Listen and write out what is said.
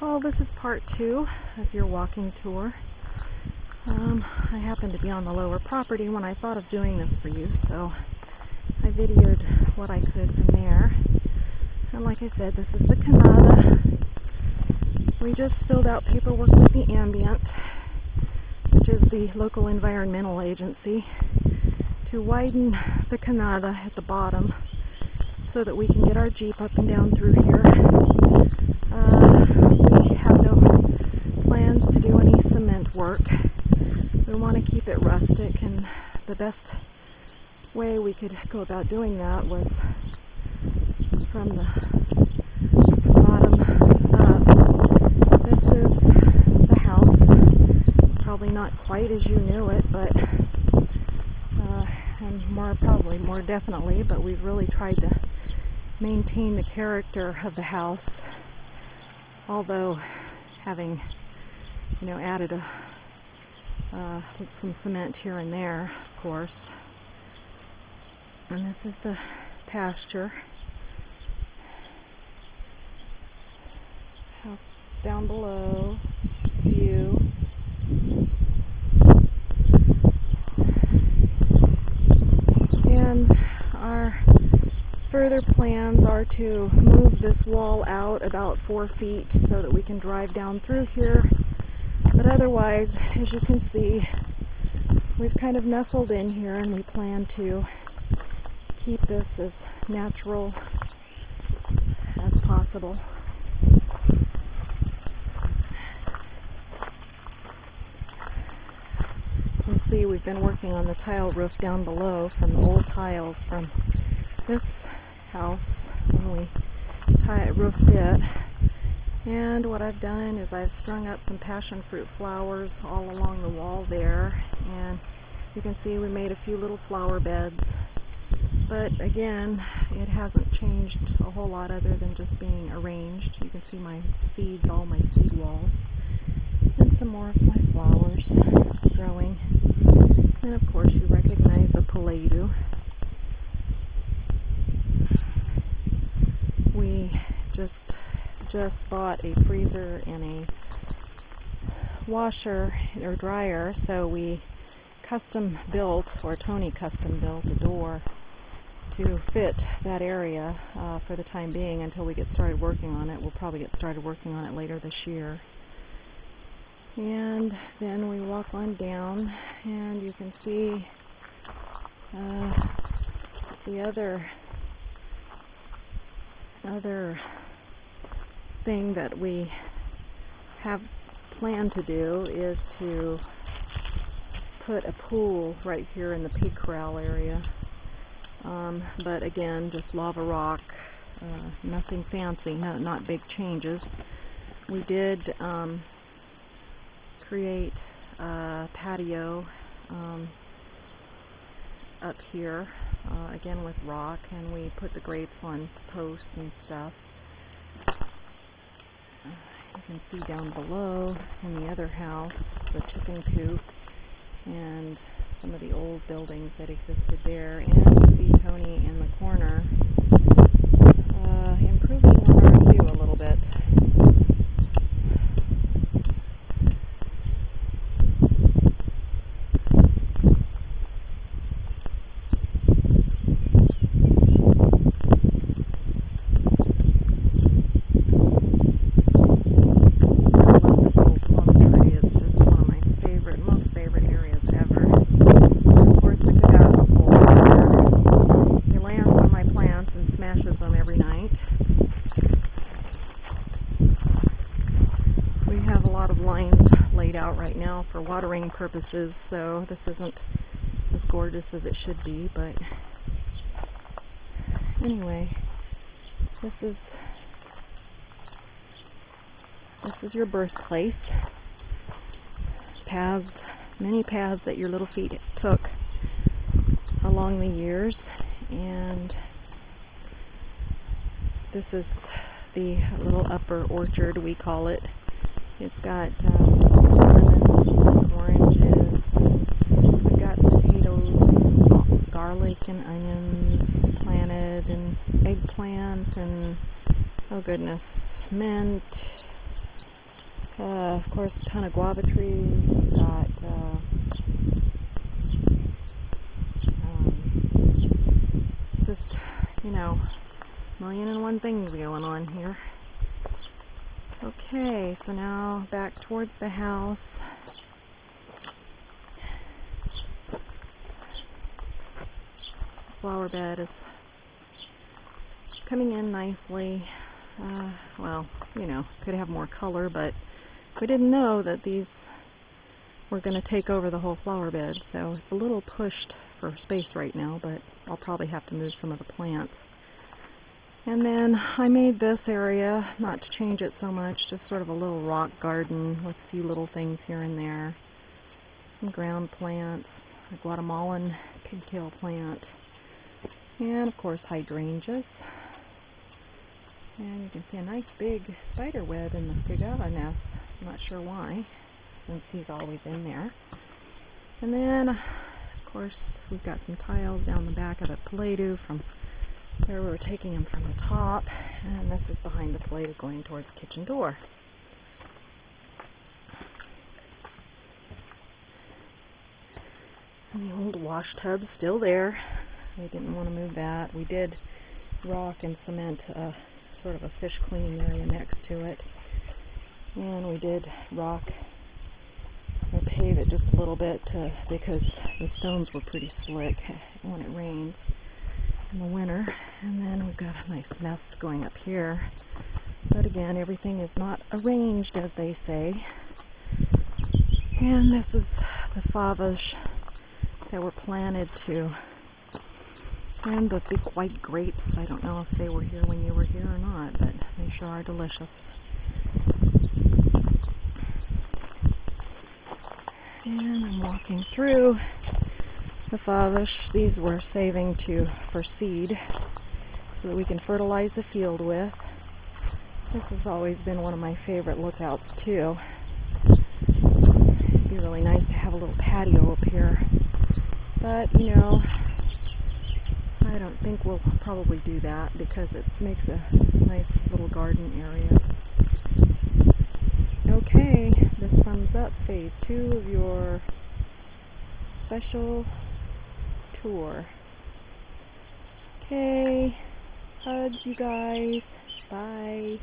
Well, this is part 2 of your walking tour. I happened to be on the lower property when I thought of doing this for you, so I videoed what I could from there. And like I said, this is the Canada. We just filled out paperwork with the Ambient, which is the local environmental agency, to widen the Canada at the bottom so that we can get our Jeep up and down through here. We have no plans to do any cement work. We want to keep it rustic, and the best way we could go about doing that was from the bottom up. This is the house. Probably not quite as you knew it, but and probably more definitely, but we've really tried to maintain the character of the house, although having, added some cement here and there, of course. And this is the pasture. House down below, view. And our further plans are to move this wall out about 4 feet so that we can drive down through here. But otherwise, as you can see, we've kind of nestled in here, and we plan to keep this as natural as possible. You can see we've been working on the tile roof down below from the old tiles from this house when we roofed it. And what I've done is I've strung up some passion fruit flowers all along the wall there, and you can see we made a few little flower beds. But again, it hasn't changed a whole lot other than just being arranged. You can see my seeds, all my seed walls, and some more of my flowers growing. And of course you recognize the Palladu. We just bought a freezer and a washer or dryer, so we custom built, or Tony custom built, a door to fit that area for the time being until we get started working on it. We'll probably get started working on it later this year. And then we walk on down, and you can see the other thing that we have planned to do is to put a pool right here in the pig corral area. But again, just lava rock, nothing fancy, not big changes. We did create a patio up here, again with rock, and we put the grapes on posts and stuff. You can see down below in the other house the chicken coop and some of the old buildings that existed there, and you see Tony in the corner improving on our view a little bit. Out right now for watering purposes, so this isn't as gorgeous as it should be, but anyway, this is your birthplace. Paths, many paths that your little feet took along the years, and this is the little upper orchard, we call it. It's got lemons and oranges. We've got potatoes, and garlic and onions planted, and eggplant, and oh goodness, mint, Of course, a ton of guava trees. We've got just, you know, 1,000,001 things going on here. Okay, so now back towards the house. The flower bed is coming in nicely. Well, you know, could have more color, but we didn't know that these were going to take over the whole flower bed, so it's a little pushed for space right now, but I'll probably have to move some of the plants. And then I made this area, not to change it so much, just sort of a little rock garden with a few little things here and there. Some ground plants, a Guatemalan pigtail plant, and of course hydrangeas. And you can see a nice big spider web in the Gagava nest. I'm not sure why, since he's always in there. And then, of course, we've got some tiles down the back of the Play-Doh from where we were taking them from the top. And this is behind the Play-Doh going towards the kitchen door. And the old wash tub's still there. We didn't want to move that. We did rock and cement sort of a fish cleaning area next to it, and we did rock or pave it just a little bit because the stones were pretty slick when it rains in the winter. And then we've got a nice mess going up here, but again, everything is not arranged, as they say. And this is the favas that were planted too. And the big white grapes. I don't know if they were here when you were here or not, but they sure are delicious. And I'm walking through the favas. These we're saving for seed so that we can fertilize the field with. This has always been one of my favorite lookouts too. It'd be really nice to have a little patio up here, but you know, I don't think we'll probably do that because it makes a nice little garden area. Okay, this sums up phase 2 of your special tour. Okay, hugs you guys. Bye.